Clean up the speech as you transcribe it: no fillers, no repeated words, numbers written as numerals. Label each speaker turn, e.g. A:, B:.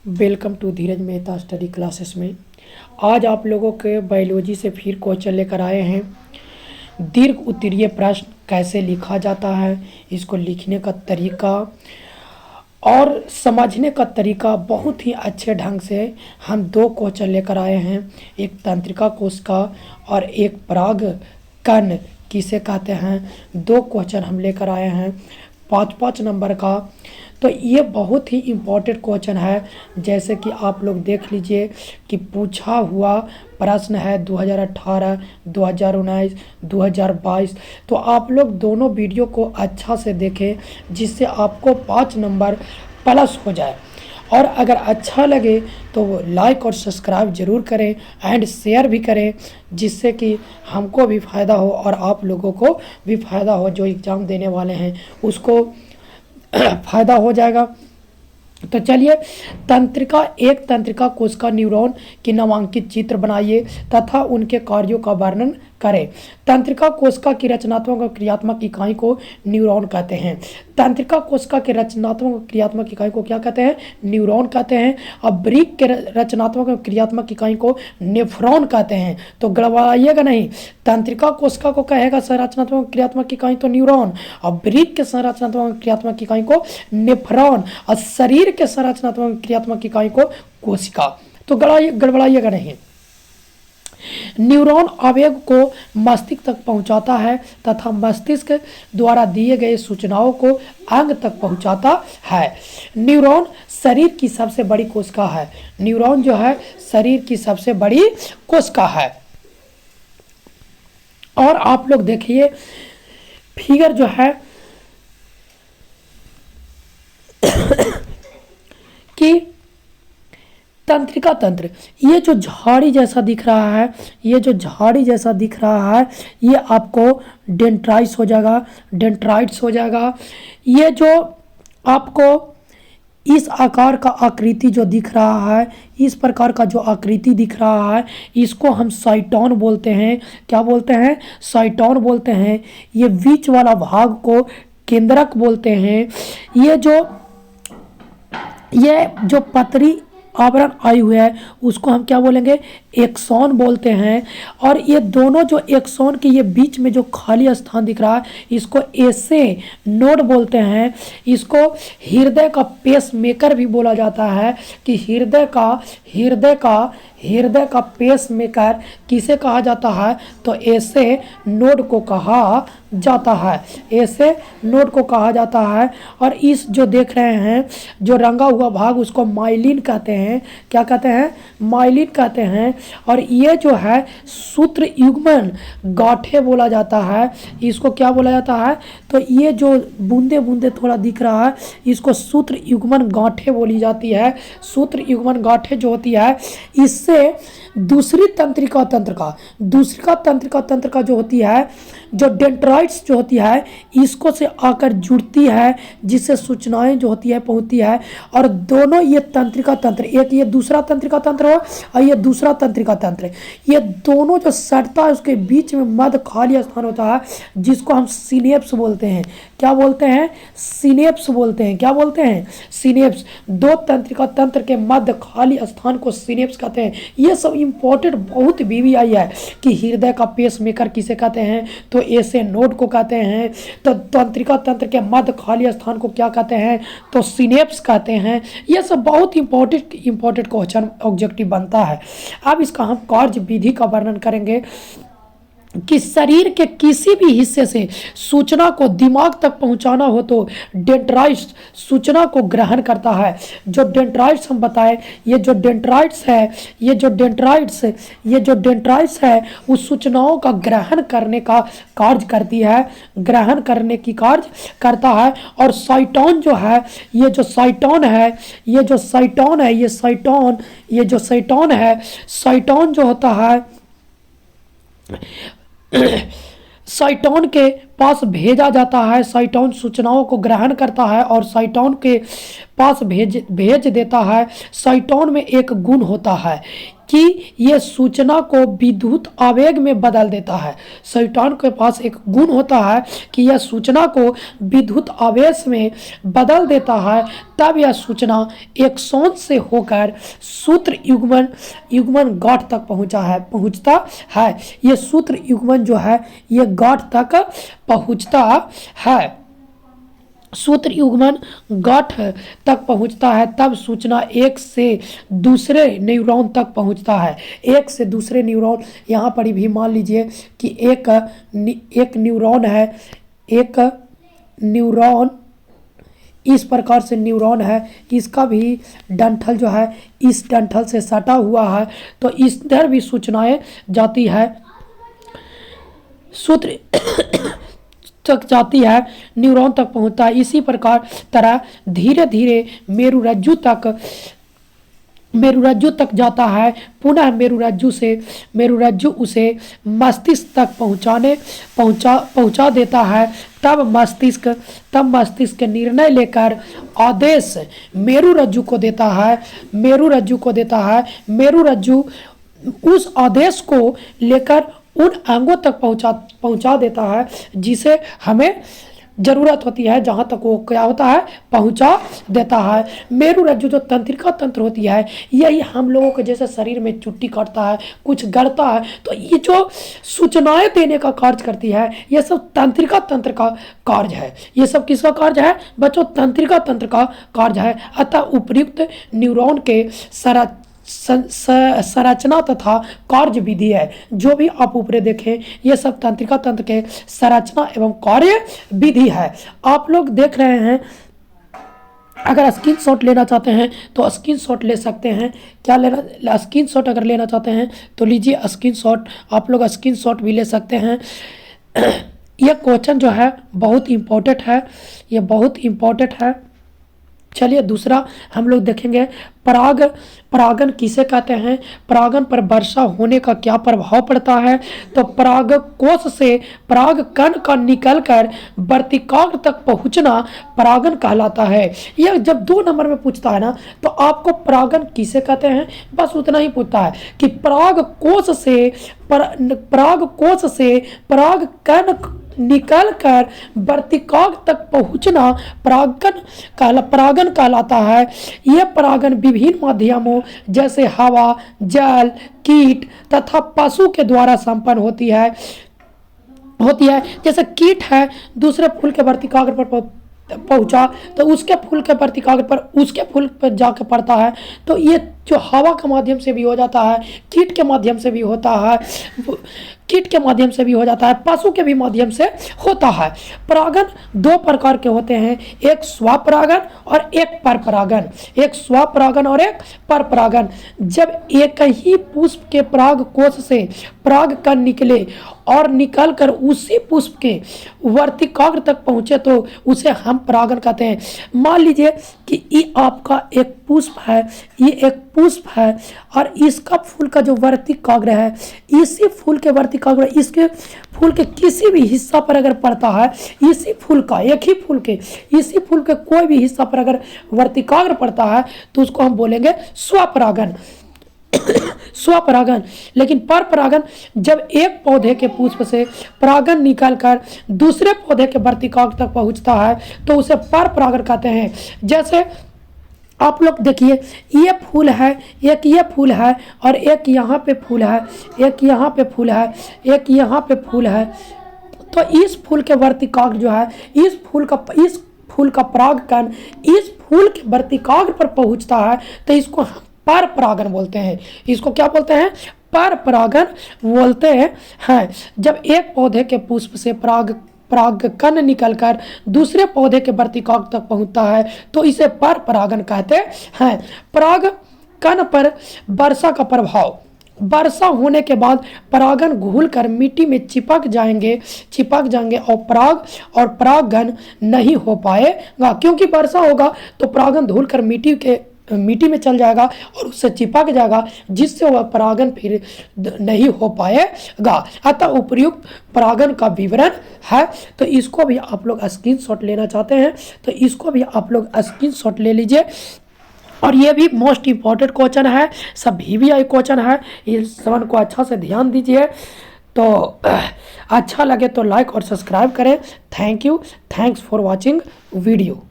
A: Welcome to Dheeraj Mehta study classes में। आज आप लोगों के बायोलॉजी से फिर क्वेश्चन लेकर आए हैं। दीर्घ उत्तरीय प्रश्न कैसे लिखा जाता है, इसको लिखने का तरीका और समझने का तरीका बहुत ही अच्छे ढंग से हम दो क्वेश्चन लेकर आए हैं। एक तंत्रिका कोशिका और एक पराग कण किसे कहते हैं, दो क्वेश्चन हम लेकर आए हैं 5-5 नंबर का। तो ये बहुत ही इम्पोर्टेंट क्वेश्चन है। जैसे कि आप लोग देख लीजिए कि पूछा हुआ प्रश्न है 2018, 2019, 2022। तो आप लोग दोनों वीडियो को अच्छा से देखें जिससे आपको 5 नंबर प्लस हो जाए। और अगर अच्छा लगे तो लाइक और सब्सक्राइब ज़रूर करें एंड शेयर भी करें, जिससे कि हमको भी फ़ायदा हो और आप लोगों को भी फ़ायदा हो। जो एग्ज़ाम देने वाले हैं उसको फ़ायदा हो जाएगा। तो चलिए, एक तंत्रिका कोशिका न्यूरॉन की नामांकित चित्र बनाइए तथा उनके कार्यों का वर्णन करें। तंत्रिका कोशिका की रचनात्मक और क्रियात्मक इकाई को न्यूरॉन कहते हैं। तंत्रिका कोशिका के रचनात्मक और क्रियात्मक इकाई को क्या कहते हैं, न्यूरॉन कहते हैं। और ब्रिक के रचनात्मक और क्रियात्मक इकाई को नेफ्रॉन कहते हैं। तो गड़बड़ाइएगा नहीं, तंत्रिका कोशिका को कहेगा संरचनात्मक और क्रियात्मक इकाई तो न्यूरॉन, और ब्रिक के संरचनात्मक और क्रियात्मक इकाई को नेफ्रॉन, और शरीर के संरचनात्मक और क्रियात्मक इकाई को कोशिका। तो गड़बड़ाइएगा नहीं। न्यूरॉन आवेग को मस्तिष्क तक पहुंचाता है तथा मस्तिष्क द्वारा दिए गए सूचनाओं को अंग तक पहुंचाता है। न्यूरॉन शरीर की सबसे बड़ी कोशिका है। न्यूरॉन जो है शरीर की सबसे बड़ी कोशिका है। और आप लोग देखिए फिगर जो है कि तंत्रिका तंत्र, ये जो झाड़ी जैसा दिख रहा है, ये जो झाड़ी जैसा दिख रहा है, ये आपको डेंड्राइट्स हो जाएगा। ये जो आपको इस आकार का आकृति जो दिख रहा है, इस प्रकार का जो आकृति दिख रहा है, इसको हम साइटोन बोलते हैं। क्या बोलते हैं, साइटोन बोलते हैं। ये बीच वाला भाग को केंद्रक बोलते हैं। ये जो पतरी आवरण आई हुई है उसको हम क्या बोलेंगे, एक्सॉन बोलते हैं। और ये दोनों जो एक्सॉन के ये बीच में जो खाली स्थान दिख रहा है, इसको एसे नोड बोलते हैं। इसको हृदय का पेस मेकर भी बोला जाता है कि हृदय का पेस मेकर किसे कहा जाता है, तो ऐसे नोड को कहा जाता है, ऐसे नोड को कहा जाता है। और इस जो देख रहे हैं जो रंगा हुआ भाग, उसको माइलिन कहते हैं। क्या कहते हैं, माइलिन कहते हैं। और ये जो है सूत्र युग्मन गांठे बोला जाता है। इसको क्या बोला जाता है, तो ये जो बूंदे बूंदे थोड़ा दिख रहा है, इसको सूत्र युग्मन गांठे बोली जाती है। सूत्र युग्मन गांठे जो होती है, इससे दूसरी तंत्रिका तंत्र का जो होती है, जो डेंड्राइट्स जो होती है, इसको से आकर जुड़ती है, जिससे सूचनाएं जो होती है पहुंचती है। और दोनों ये तंत्रिका तंत्र, एक ये दूसरा तंत्रिका तंत्र हो और ये दूसरा तंत्रिका तंत्र, ये दोनों जो सटता है उसके बीच में मध्य खाली स्थान होता है, जिसको हम सिनेप्स बोलते हैं। क्या बोलते हैं, सिनेप्स बोलते हैं। क्या बोलते हैं, सिनेप्स। दो तंत्रिका तंत्र के मध्य खाली स्थान को सिनेप्स कहते हैं। ये सब इंपॉर्टेंट बहुत बीबीआई है कि हृदय का पेस मेकर किसे कहते हैं, तो ऐसे नोड को कहते हैं। तो तंत्रिका तंत्र के मध्य खाली स्थान को क्या कहते हैं, तो सिनेप्स कहते हैं। ये सब बहुत इंपॉर्टेंट क्वेश्चन ऑब्जेक्टिव बनता है। अब इसका हम कार्य विधि का वर्णन करेंगे कि शरीर के किसी भी हिस्से से सूचना को दिमाग तक पहुंचाना हो तो डेंड्राइट्स सूचना को ग्रहण करता है। जो डेंड्राइट्स हम बताएं, ये जो डेंड्राइट्स है उस सूचनाओं का ग्रहण करने का कार्य करती है, ग्रहण करने की कार्य करता है। और साइटोन जो है, ये जो साइटोन है, साइटोन जो होता है, साइटोन के पास भेजा जाता है। साइटोन सूचनाओं को ग्रहण करता है और साइटोन के पास भेज देता है। साइटोन में एक गुण होता है, कि ये सूचना को विद्युत आवेग में बदल देता है। स्वीटॉन के पास एक गुण होता है कि यह सूचना को विद्युत आवेश में बदल देता है, तब यह सूचना एक्सॉन से होकर सूत्र युग्मन गांठ तक पहुंचता है। ये सूत्र युग्मन जो है ये गांठ तक पहुंचता है, सूत्र युग्मन गांठ तक पहुंचता है, तब सूचना एक से दूसरे न्यूरॉन तक पहुंचता है। एक से दूसरे न्यूरॉन, यहाँ पर भी मान लीजिए कि एक न्यूरॉन है, एक न्यूरॉन इस प्रकार से न्यूरॉन है, इसका भी डंठल जो है इस डंठल से सटा हुआ है, तो इधर भी सूचनाएं जाती है, सूत्र तक जाती है, न्यूरॉन तक पहुंचता है। इसी प्रकार तरह धीरे धीरे मेरुरज्जु तक जाता है, पुनः मेरुरज्जु उसे मस्तिष्क तक पहुंचा देता है। तब मस्तिष्क निर्णय लेकर आदेश मेरुरज्जु को देता है। मेरुरज्जु उस आदेश को लेकर उन अंगों तक पहुंचा देता है जिसे हमें जरूरत होती है, जहां तक वो क्या होता है पहुंचा देता है। मेरुरज्जु जो तंत्रिका तंत्र होती है, यही हम लोगों के जैसे शरीर में चुट्टी काटता है, कुछ गड़ता है, तो ये जो सूचनाएं देने का कार्य करती है, ये सब तंत्रिका तंत्र का कार्य है। ये सब किसका कार्य है बच्चों? तंत्रिका तंत्र का कार्य है। अतः उपर्युक्त न्यूरॉन के संरचना तथा कार्य विधि है, जो भी आप ऊपर देखें ये सब तंत्रिका तंत्र के संरचना एवं कार्य विधि है। आप लोग देख रहे हैं, अगर स्क्रीनशॉट लेना चाहते हैं तो स्क्रीनशॉट ले सकते हैं। क्या लेना, स्क्रीनशॉट अगर लेना चाहते हैं तो लीजिए स्क्रीनशॉट, आप लोग स्क्रीनशॉट भी ले सकते हैं। यह क्वेश्चन जो है बहुत इम्पोर्टेंट है, ये बहुत इम्पोर्टेंट है। चलिए दूसरा हम लोग देखेंगे, परागन किसे कहते हैं, परागन पर वर्षा होने का क्या प्रभाव पड़ता है। तो परागकोश से पराग कण का निकलकर वर्तिकाग्र तक पहुंचना परागन कहलाता है। यह जब 2 नंबर में पूछता है ना, तो आपको परागन किसे कहते हैं बस उतना ही पूछता है कि परागकोश से पराग कण निकल कर वर्तिकाग्र तक पहुंचना परागन कहलाता है। यह परागन विभिन्न माध्यमों जैसे हवा, जल, कीट तथा पशु के द्वारा संपन्न होती है। जैसे कीट है, दूसरे फूल के वर्तिकाग्र पर पहुंचा तो उसके फूल के वर्तिकाग्र पर उसके फूल पर जाकर पड़ता है, तो ये जो हवा के माध्यम से भी हो जाता है, कीट के माध्यम से भी होता है, पशु के भी माध्यम से होता है। परागन 2 प्रकार के होते हैं, एक स्वपरागन और एक परपरागन। जब एक ही पुष्प के पराग कोश से पराग कण निकले और निकलकर उसी पुष्प के वर्तिकाग्र तक पहुंचे तो उसे हम परागन कहते हैं। मान लीजिए कि ये आपका एक पुष्प है, ये एक पुष्प है और इसका फूल का जो वर्तिकाग्र है, इसी फूल के वर्तिकाग्र इसके फूल के किसी भी हिस्सा पर अगर पड़ता है, इसी फूल का इसी फूल के कोई भी हिस्सा पर अगर वर्तिकाग्र पड़ता है तो उसको हम बोलेंगे स्वपरागन। लेकिन परपरागन जब एक पौधे के पुष्प से परागन निकलकर दूसरे पौधे के वर्तिकाग्र तक पहुंचता है तो उसे परपरागन कहते हैं। जैसे आप लोग देखिए, ये फूल है, एक ये फूल है और एक यहाँ पे फूल है, एक यहाँ पे फूल है, एक यहाँ पे फूल है, तो इस फूल के वर्तिकाग्र जो है, इस फूल का परागकण इस फूल के वर्तिकाग्र पर पहुंचता है तो इसको हम परपरागन बोलते हैं। इसको क्या बोलते हैं? परपरागन बोलते हैं। जब एक पौधे के पुष्प से परागकण निकलकर दूसरे पौधे के वर्तिकाग्र तक पहुंचता है तो इसे परपरागन कहते हैं। परागकण पर वर्षा का प्रभाव, वर्षा होने के बाद परागन घुलकर मिट्टी में चिपक जाएंगे और परागन नहीं हो पाएगा, क्योंकि वर्षा होगा तो परागन धुलकर मिट्टी में चल जाएगा और उससे चिपक जाएगा, जिससे वह परागन फिर नहीं हो पाएगा। अतः उपर्युक्त परागन का विवरण है, तो इसको भी आप लोग स्क्रीनशॉट लेना चाहते हैं तो इसको भी आप लोग स्क्रीनशॉट ले लीजिए। और ये भी मोस्ट इम्पॉर्टेंट क्वेश्चन है, सब VVI क्वेश्चन है, इस सेवन को अच्छा से ध्यान दीजिए। तो अच्छा लगे तो लाइक और सब्सक्राइब करें। Thank you, thanks for watching video.